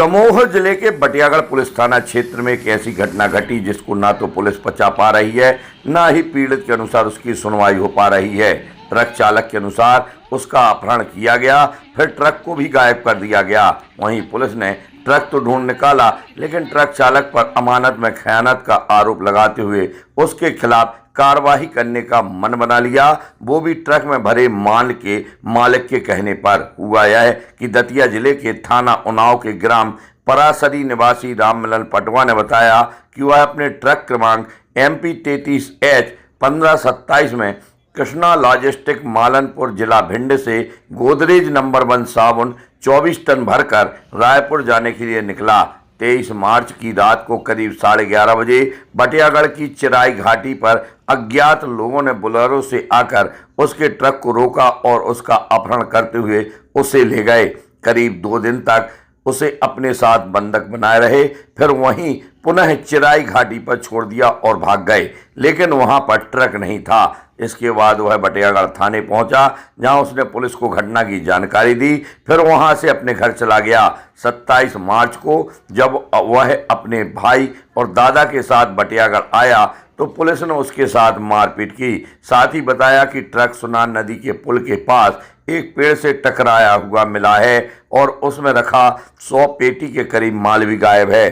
दमोह जिले के बटियागढ़ पुलिस थाना क्षेत्र में एक ऐसी घटना घटी जिसको ना तो पुलिस पचा पा रही है, ना ही पीड़ित के अनुसार उसकी सुनवाई हो पा रही है। ट्रक चालक के अनुसार उसका अपहरण किया गया, फिर ट्रक को भी गायब कर दिया गया। वहीं पुलिस ने ट्रक तो ढूंढ निकाला, लेकिन ट्रक चालक पर अमानत में खयानत का आरोप लगाते हुए उसके खिलाफ कार्रवाई करने का मन बना लिया, वो भी ट्रक में भरे माल के मालिक के कहने पर। हुआ यह है कि दतिया जिले के थाना उन्नाव के ग्राम परासरी निवासी राममिलन पटवा ने बताया कि वह अपने ट्रक क्रमांक MP 33H 1527 में कृष्णा लॉजिस्टिक मालनपुर जिला भिंड से गोदरेज नंबर 1 साबुन 24 टन भरकर रायपुर जाने के लिए निकला। 23 मार्च की रात को करीब 11:30 बजे बटियागढ़ की चिराई घाटी पर अज्ञात लोगों ने बोलेरो से आकर उसके ट्रक को रोका और उसका अपहरण करते हुए उसे ले गए। करीब 2 दिन तक उसे अपने साथ बंधक बनाए रहे, फिर वहीं पुनः चिराई घाटी पर छोड़ दिया और भाग गए, लेकिन वहां पर ट्रक नहीं था। इसके बाद वह बटियागढ़ थाने पहुंचा, जहां उसने पुलिस को घटना की जानकारी दी, फिर वहां से अपने घर चला गया। 27 मार्च को जब वह अपने भाई और दादा के साथ बटियागढ़ आया तो पुलिस ने उसके साथ मारपीट की। साथ ही बताया कि ट्रक सुनान नदी के पुल के पास एक पेड़ से टकराया हुआ मिला है और उसमें रखा 100 पेटी के करीब माल भी गायब है।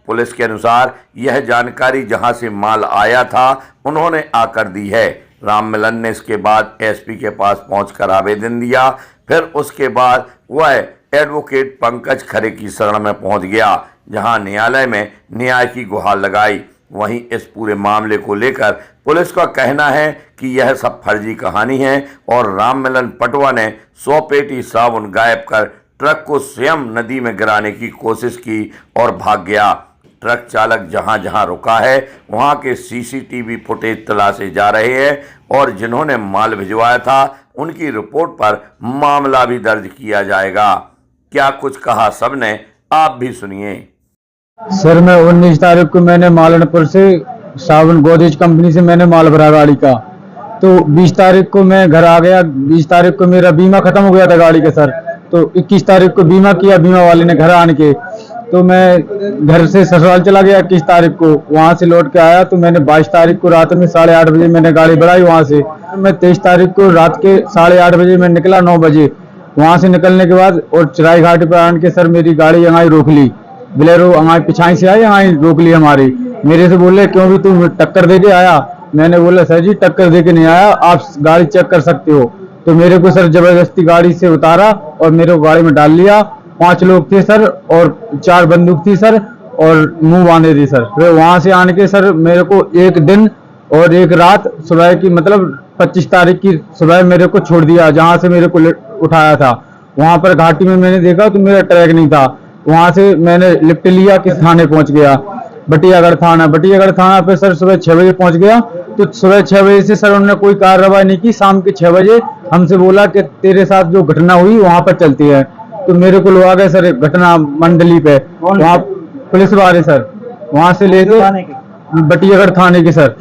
पुलिस के अनुसार यह जानकारी जहां से माल आया था उन्होंने आकर दी है। राममिलन ने इसके बाद SP के पास पहुंचकर आवेदन दिया, फिर उसके बाद वह एडवोकेट पंकज खरे की शरण में पहुंच गया, जहां न्यायालय में न्याय की गुहार लगाई। वहीं इस पूरे मामले को लेकर पुलिस का कहना है कि यह सब फर्जी कहानी है और राममिलन पटवा ने 100 पेटी साबुन गायब कर ट्रक को स्वयं नदी में गिराने की कोशिश की और भाग गया। ट्रक चालक जहां जहां रुका है वहां के CCTV फुटेज तलाशे जा रहे हैं और जिन्होंने माल भिजवाया था उनकी रिपोर्ट पर मामला भी दर्ज किया जाएगा। क्या कुछ कहा सबने, आप भी सुनिए। सर, मैं 19 तारीख को मैंने मालनपुर से साबुन गोदरेज कंपनी से मैंने माल भरा गाड़ी का, तो 20 तारीख को मैं घर आ गया। 20 तारीख को मेरा बीमा खत्म हो गया था गाड़ी का सर, तो 21 तारीख को बीमा किया बीमा वाले ने घर आने के, तो मैं घर से ससुराल चला गया। 21 तारीख को वहां से लौट के आया तो मैंने 22 तारीख को रात में 8:30 बजे मैंने गाड़ी बढ़ाई वहां से। मैं 23 तारीख को रात के 8:30 बजे मैं निकला 9 बजे। वहां से निकलने के बाद और चिराई घाटी पर आने के सर मेरी गाड़ी यहाँ रोक ली, बोलेरो हमारे पिछाई से आई, यहाँ रोक ली हमारी। मेरे से बोले क्यों भी तू टक्कर दे के आया? मैंने बोला सर जी टक्कर दे के नहीं आया, आप गाड़ी चेक कर सकते हो। तो मेरे को सर जबरदस्ती गाड़ी से उतारा और मेरे को गाड़ी में डाल लिया। 5 लोग थे सर और 4 बंदूक थी सर और मुंह बांधे थी सर। फिर वहां से आने के सर मेरे को एक दिन और एक रात सुबह की मतलब 25 तारीख की सुबह मेरे को छोड़ दिया, जहां से मेरे को उठाया था। वहां पर घाटी में मैंने देखा तो मेरा ट्रैक नहीं था। वहां से मैंने लिफ्ट लिया, किस थाने पहुंच गया, बटियागढ़ थाना। बटियागढ़ थाना पे सर सुबह 6 बजे पहुंच गया, तो सुबह 6 बजे से सर उन्होंने कोई कार्रवाई नहीं की। शाम के 6 बजे हमसे बोला कि तेरे साथ जो घटना हुई वहां पर चलती है, तो मेरे को लोग आ गए सर घटना मंडली पे, वहाँ पुलिस वाले सर वहां से ले गए बटियागढ़ थाने के सर।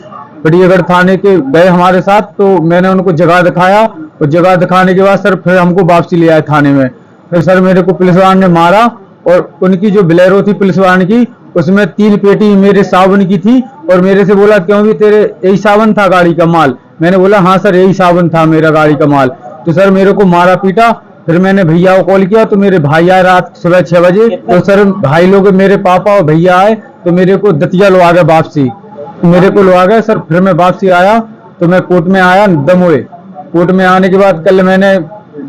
बटियागढ़ थाने के गए हमारे साथ, तो मैंने उनको जगह दिखाया और जगह दिखाने के बाद सर फिर हमको वापसी ले आए थाने में। फिर सर मेरे को पुलिस वाले ने मारा और उनकी जो बोलेरो थी पुलिस वाले की, उसमें 3 पेटी मेरे साबुन की थी और मेरे से बोला क्यों भी तेरे यही साबुन था गाड़ी का माल? मैंने बोला हाँ सर यही साबुन था मेरा गाड़ी का माल। तो सर मेरे को मारा पीटा। फिर मैंने भैया को कॉल किया तो मेरे भाई आए रात सुबह 6 बजे। तो सर भाई लोग मेरे पापा और भैया आए तो मेरे को दतिया लो आ गए वापसी, मेरे को लो आ गए सर। फिर मैं वापसी आया तो मैं कोर्ट में आया दमोह। कोर्ट में आने के बाद कल मैंने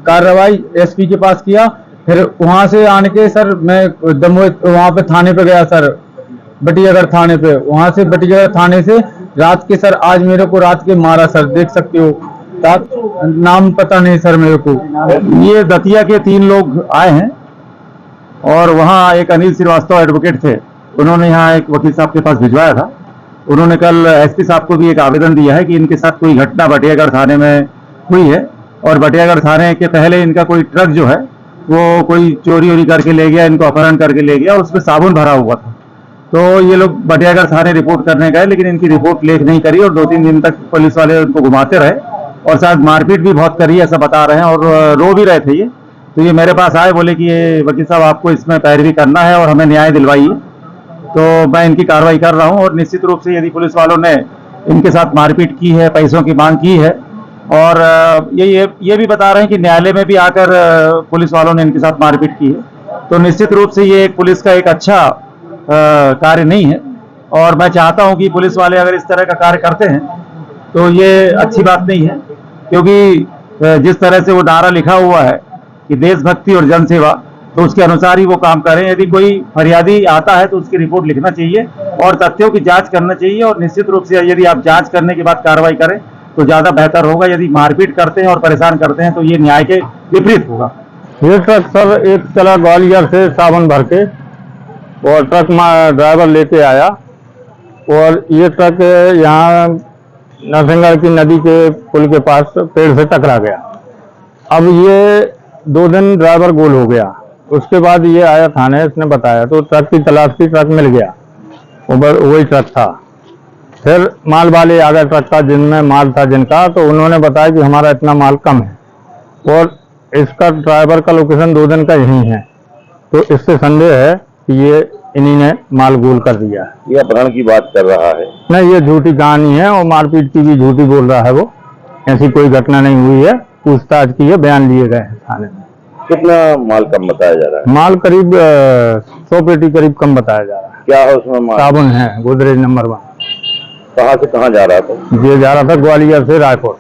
कार्रवाई SP के पास किया। फिर वहां से आने के सर मैं दमोह वहां पे थाने पे गया सर, बटियागढ़ थाने पे। वहां से बटियागढ़ थाने से रात के सर आज मेरे को रात के मारा सर, देख सकते हो। नाम पता नहीं सर मेरे को। ये दतिया के 3 लोग आए हैं और वहाँ एक अनिल श्रीवास्तव एडवोकेट थे, उन्होंने यहाँ एक वकील साहब के पास भिजवाया था। उन्होंने कल SP साहब को भी एक आवेदन दिया है कि इनके साथ कोई घटना बटियागढ़ थाने में हुई है और बटियागढ़ थाने के पहले इनका कोई ट्रक जो है वो कोई चोरी वोरी करके ले गया, इनको अपहरण करके ले गया और उसमें साबुन भरा हुआ था। तो ये लोग बटियागढ़ थाने रिपोर्ट करने गए, लेकिन इनकी रिपोर्ट लेख नहीं करी और 2-3 दिन तक पुलिस वाले उनको घुमाते रहे और शायद मारपीट भी बहुत करी ऐसा बता रहे हैं और रो भी रहे थे ये। तो ये मेरे पास आए, बोले कि ये वकील साहब आपको इसमें पैरवी करना है और हमें न्याय दिलवाइए। तो मैं इनकी कार्रवाई कर रहा हूँ, और निश्चित रूप से यदि पुलिस वालों ने इनके साथ मारपीट की है, पैसों की मांग की है, और ये भी बता रहे हैं कि न्यायालय में भी आकर पुलिस वालों ने इनके साथ मारपीट की है, तो निश्चित रूप से ये एक पुलिस का एक अच्छा कार्य नहीं है। और मैं चाहता हूं कि पुलिस वाले अगर इस तरह का कार्य करते हैं तो ये अच्छी बात नहीं है, क्योंकि जिस तरह से वो नारा लिखा हुआ है कि देशभक्ति और जनसेवा, तो उसके अनुसार ही वो काम करें। यदि कोई फरियादी आता है तो उसकी रिपोर्ट लिखना चाहिए और तथ्यों की जांच करना चाहिए, और निश्चित रूप से यदि आप जांच करने के बाद कार्रवाई करें तो ज्यादा बेहतर होगा। यदि मारपीट करते हैं और परेशान करते हैं तो ये न्याय के विपरीत होगा। ये ट्रक सर एक चला ग्वालियर से सावन भर के, और ट्रक ड्राइवर लेके आया, और ये ट्रक यहाँ नरसिंहगढ़ की नदी के पुल के पास पेड़ से टकरा गया। अब ये 2 दिन ड्राइवर गोल हो गया। उसके बाद ये आया थाने, इसने बताया, तो ट्रक की तलाश की, ट्रक मिल गया, वही ट्रक था। फिर माल वाले आ गए ट्रक का, जिनमें माल था जिनका, तो उन्होंने बताया कि हमारा इतना माल कम है, और इसका ड्राइवर का लोकेशन 2 दिन का यही है, तो इससे संदेह है कि ये इन्हीं ने माल गोल कर दिया है। ये अपहरण की बात कर रहा है। नहीं, ये झूठी कहानी है, और मारपीट की भी झूठी बोल रहा है वो। ऐसी कोई घटना नहीं हुई है, पूछताछ की है, बयान लिए गए हैं थाने में। कितना माल कम बताया जा रहा है? माल करीब 100 पेटी करीब कम बताया जा रहा है। क्या है उसमें माल? साबुन है, गोदरेज नंबर 1। कहाँ से कहाँ जा रहा था? ये जा रहा था ग्वालियर से रायपुर।